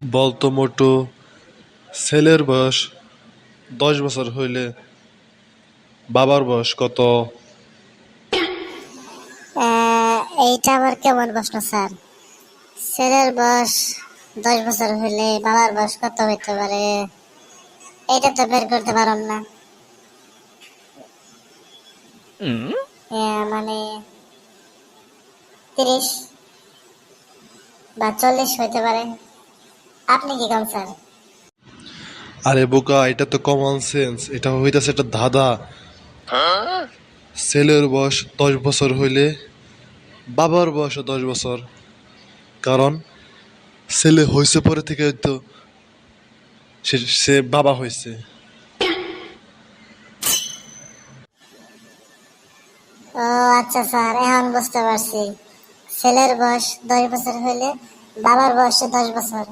বলতো মোটু, ছেলের বয়স 10 বছর হইলে বাবার বয়স কত? এইটা আবার কেমন প্রশ্ন স্যার? ছেলের বয়স 10 বছর হইলে বাবার বয়স কত হইতে পারে? এটা তো বের করতে পারলাম না। মানে 30 বা 40 হইতে পারে। আপনি কি কন স্যার? আরে বোকা, এটা তো কমন সেন্স। এটা হইতাছে একটা ধাঁধা। ছেলের বয়স 10 বছর হইলে বাবার বয়সও 10 বছর। কারণ ছেলে হইছে পরে থেকে তো সে সে বাবা হইছে। ও আচ্ছা স্যার, এখন বুঝতে পারছি। ছেলের বয়স 10 বছর হইলে বাবার বয়স 10 বছর।